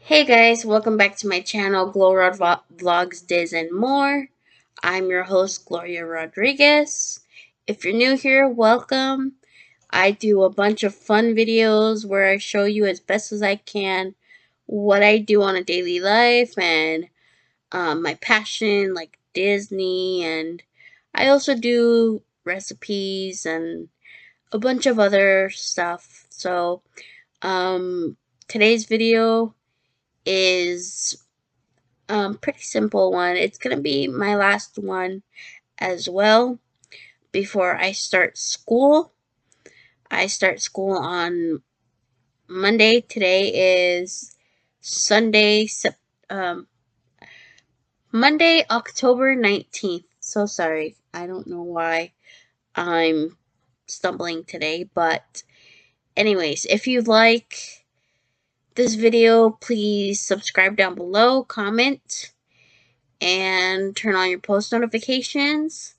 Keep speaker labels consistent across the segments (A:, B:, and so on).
A: Hey guys, welcome back to my channel, Glow Vlogs, Diz, and More. I'm your host, Gloria Rodriguez. If you're new here, welcome. I do a bunch of fun videos where I show you as best as I can what I do on a daily life and my passion, like Disney, and I also do recipes and a bunch of other stuff. So, today's video is pretty simple one. It's gonna be my last one as well before I start school. I start school on Monday. Today is Sunday, um, Monday, October 19th. So sorry. I don't know why I'm stumbling today, but anyways, if you like this video, please subscribe down below, comment, and turn on your post notifications.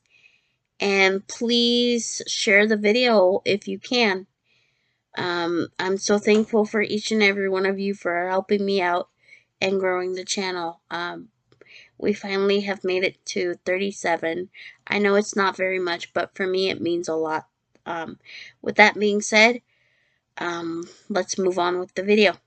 A: And please share the video if you can. I'm so thankful for each and every one of you for helping me out and growing the channel. We finally have made it to 37. I know it's not very much, but for me it means a lot. With that being said, let's move on with the video.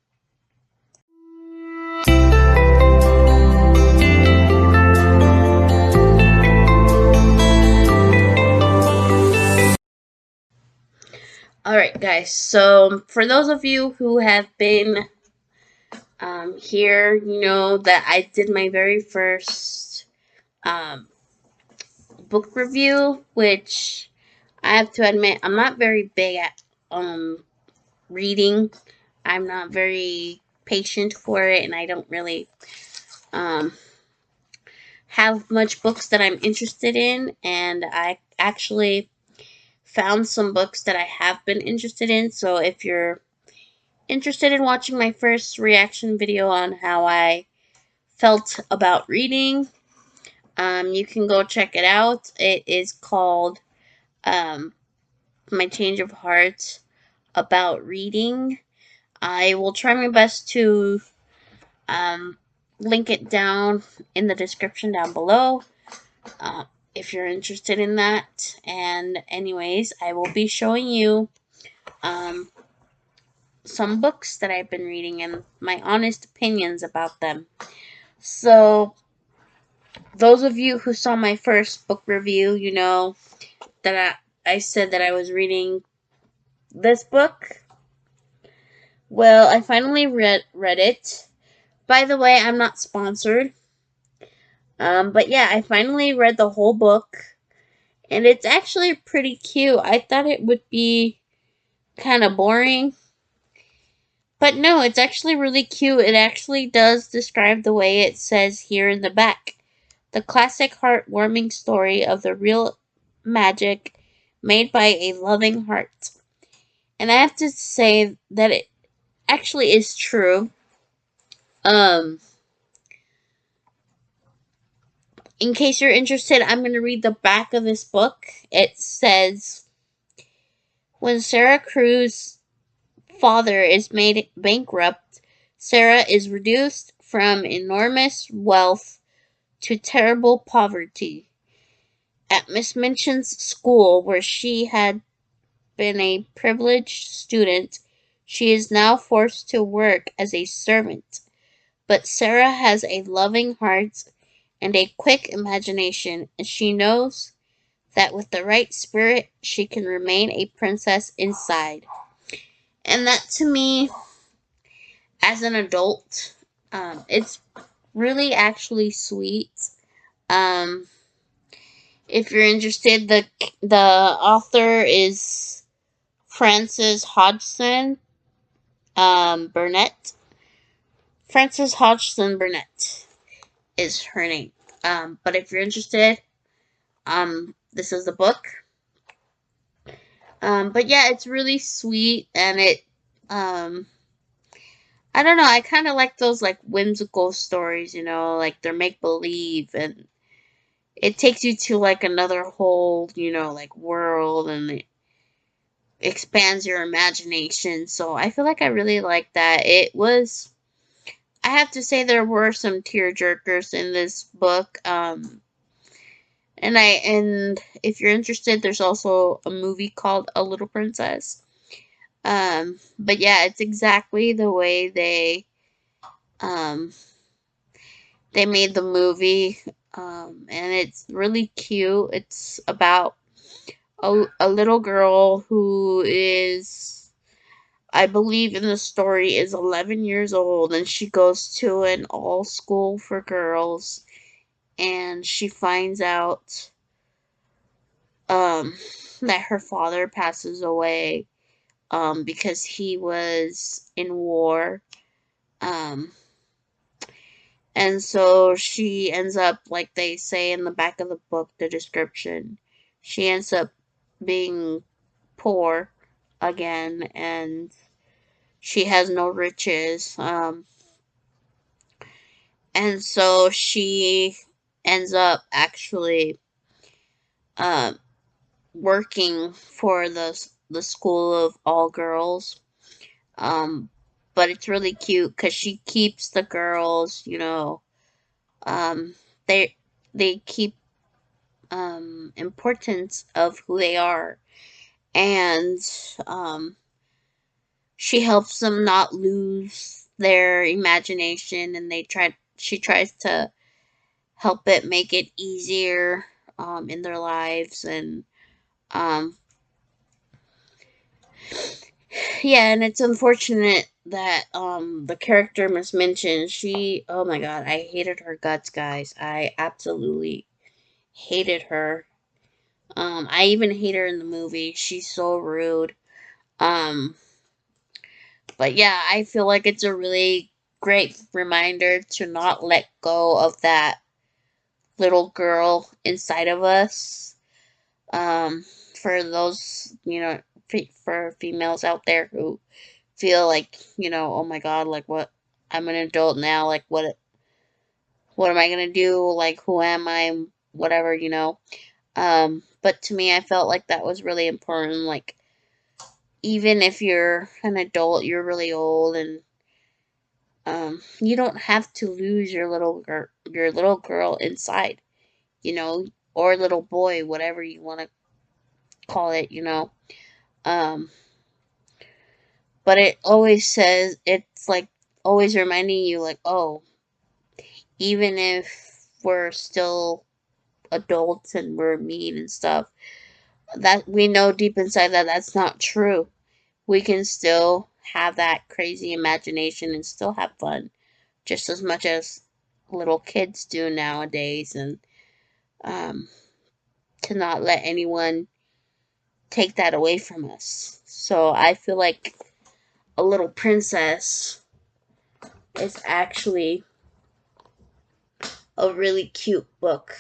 A: Alright guys, so for those of you who have been here, you know that I did my very first book review, which I have to admit I'm not very big at reading. I'm not very patient for it, and I don't really um, have much books that I'm interested in, and I actually found some books that I have been interested in. So if you're interested in watching my first reaction video on how I felt about reading, you can go check it out. It is called My Change of Heart About Reading. I will try my best to link it down in the description down below if you're interested in that. And anyways, I will be showing you some books that I've been reading and my honest opinions about them. So, those of you who saw my first book review, you know that I said that I was reading this book. Well, I finally read it. By the way, I'm not sponsored. But yeah, I finally read the whole book. And it's actually pretty cute. I thought it would be kind of boring. But no, it's actually really cute. It actually does describe the way it says here in the back. The classic heartwarming story of the real magic made by a loving heart. And I have to say that it actually is true. In case you're interested, I'm going to read the back of this book. It says, when Sarah Cruz's father is made bankrupt, Sarah is reduced from enormous wealth to terrible poverty. At Miss Minchin's school, where she had been a privileged student, she is now forced to work as a servant. But Sarah has a loving heart and a quick imagination, and she knows that with the right spirit, she can remain a princess inside. And that, to me, as an adult, it's really actually sweet. Um, if you're interested, the author is Frances Hodgson Burnett. Frances Hodgson Burnett is her name. But if you're interested, this is the book. But yeah, it's really sweet, and it, I don't know, I kind of like those, like, whimsical stories, you know, like, they're make-believe, and it takes you to, like, another whole, you know, like, world, and it expands your imagination, so I feel like I really like that. It was I have to say there were some tearjerkers in this book. And if you're interested, there's also a movie called A Little Princess. But yeah, it's exactly the way um they made the movie. And it's really cute. It's about a little girl who is, I believe in the story, is 11 years old, and she goes to an all school for girls, and she finds out um that her father passes away because he was in war. Um and so she ends up, like they say in the back of the book, the description, she ends up being poor again, and she has no riches. And so she ends up actually um working for the school of all girls. Um, but it's really cute because she keeps the girls, um, they they keep importance of who they are, and um, she helps them not lose their imagination, and she tries to help it make it easier in their lives. And um, yeah, and it's unfortunate that the character Miss Minchin, she, oh my god, I hated her guts, guys. I absolutely hated her. I even hate her in the movie. She's so rude. Um but yeah, I feel like it's a really great reminder to not let go of that little girl inside of us. Um for those, for females out there who feel like, oh my god, like what, I'm an adult now, like what am I gonna do? Like who am I? Whatever. But to me I felt like that was really important. Like even if you're an adult, you're really old, and you don't have to lose your little girl inside, you know, or little boy, whatever you want to call it. Um but it always says, it's like always reminding you, like, oh, even if we're still adults and we're mean and stuff, that we know deep inside that that's not true. We can still have that crazy imagination and still have fun just as much as little kids do nowadays. And um, to not let anyone take that away from us. So I feel like A Little Princess is actually a really cute book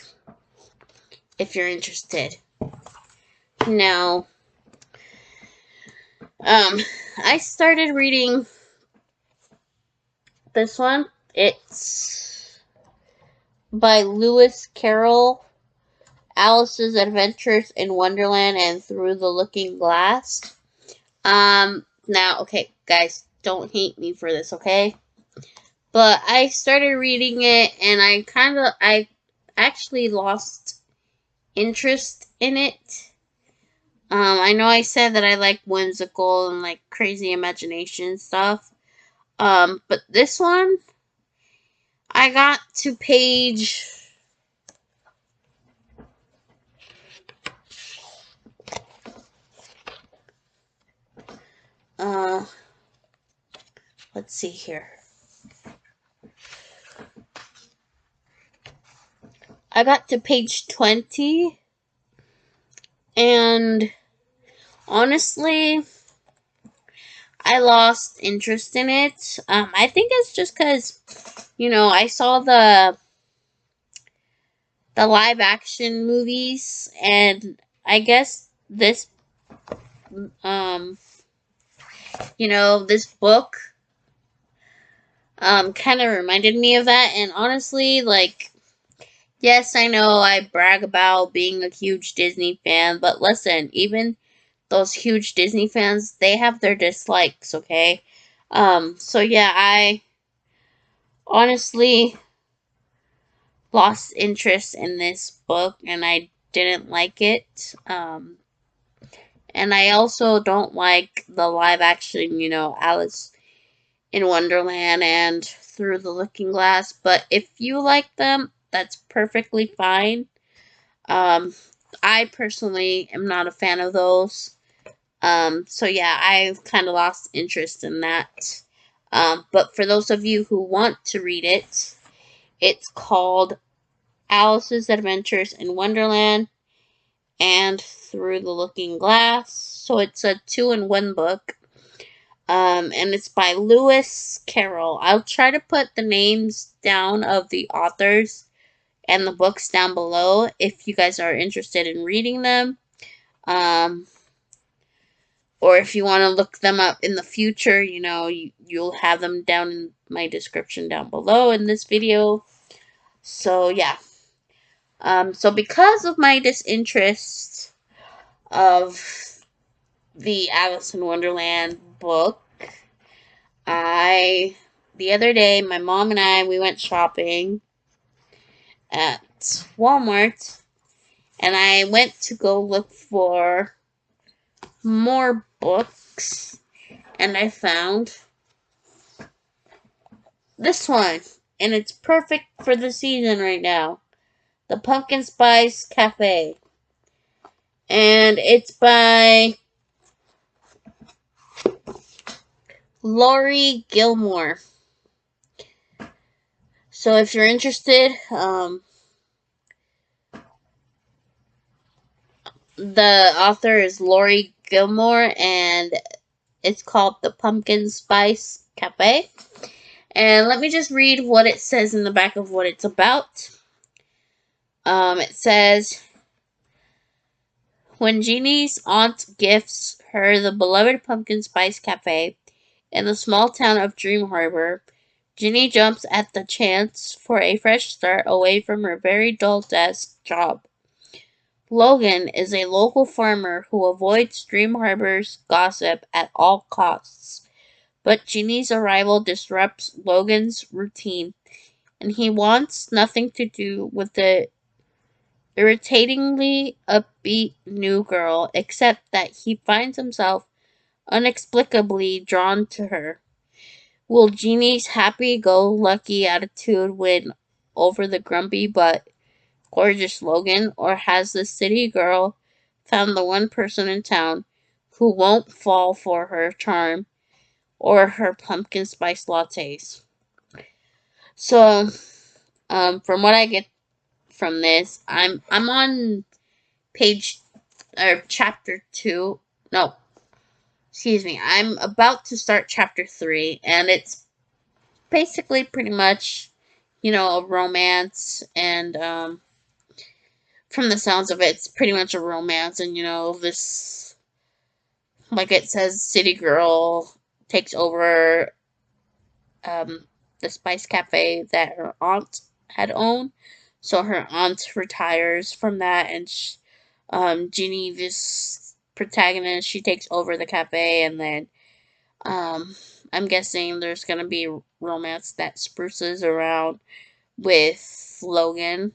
A: if you're interested. Now, um, I started reading this one. It's by Lewis Carroll, Alice's Adventures in Wonderland and Through the Looking Glass. Now, okay, guys, don't hate me for this, okay? But I started reading it, and I actually lost interest in it. I know I said that I like whimsical and like crazy imagination stuff. But this one, I got to page, uh, let's see here. I got to page 20, and honestly, I lost interest in it. I think it's just because, I saw the live action movies, and I guess um, this book, kind of reminded me of that. And honestly, like, yes, I know I brag about being a huge Disney fan, but listen, even those huge Disney fans, they have their dislikes, okay? So yeah, honestly lost interest in this book and I didn't like it. And I also don't like the live action, Alice in Wonderland and Through the Looking Glass. But if you like them, that's perfectly fine. Um, I personally am not a fan of those. So yeah, I've kind of lost interest in that. But for those of you who want to read it, it's called Alice's Adventures in Wonderland and Through the Looking Glass. So it's a 2-in-1 book. And it's by Lewis Carroll. I'll try to put the names down of the authors and the books down below if you guys are interested in reading them. Or if you want to look them up in the future, you'll have them down in my description down below in this video. So yeah. So because of my disinterest of the Alice in Wonderland book, the other day, my mom and I, we went shopping at Walmart, and I went to go look for more books, and I found this one, and it's perfect for the season right now. The Pumpkin Spice Cafe. And it's by Laurie Gilmore. So if you're interested, the author is Laurie Gilmore, and it's called The Pumpkin Spice Cafe. And let me just read what it says in the back of what it's about. It says, when Jeannie's aunt gifts her the beloved Pumpkin Spice Cafe in the small town of Dream Harbor, Jeannie jumps at the chance for a fresh start away from her very dull desk job. Logan is a local farmer who avoids Dream Harbor's gossip at all costs. But Jeannie's arrival disrupts Logan's routine, and he wants nothing to do with the irritatingly upbeat new girl, except that he finds himself inexplicably drawn to her. Will Jeannie's happy-go-lucky attitude win over the grumpy but gorgeous Logan, or has the city girl found the one person in town who won't fall for her charm or her pumpkin spice lattes? So, from what I get from this, I'm on page or chapter 2. No, excuse me. I'm about to start chapter 3, and it's basically pretty much, a romance, and from the sounds of it, it's pretty much a romance, and this, like it says, city girl takes over the Spice Cafe that her aunt had owned. So her aunt retires from that, and Jeannie, this protagonist, she takes over the cafe, and then I'm guessing there's gonna be romance that spruces around with Logan,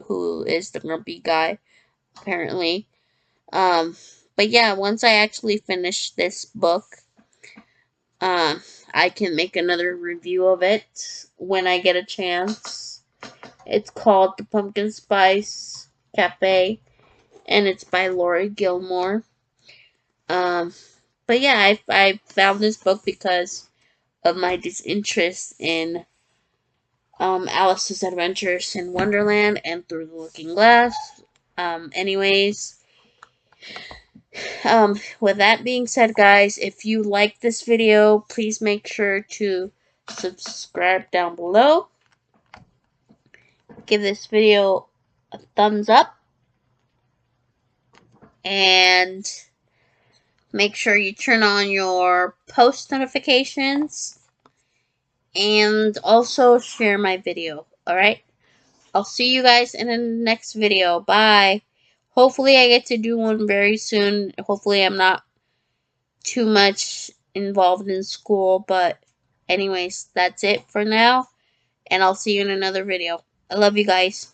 A: who is the grumpy guy, apparently. But yeah, once I actually finish this book, I can make another review of it when I get a chance. It's called The Pumpkin Spice Cafe, and it's by Laurie Gilmore. But yeah, I found this book because of my disinterest in Alice's Adventures in Wonderland and Through the Looking Glass. Anyways, with that being said, guys, if you like this video, please make sure to subscribe down below. Give this video a thumbs up. And make sure you turn on your post notifications. And also share my video. Alright? I'll see you guys in the next video. Bye. Hopefully I get to do one very soon. Hopefully I'm not too much involved in school, but Anyways, that's it for now, and I'll see you in another video. I love you guys.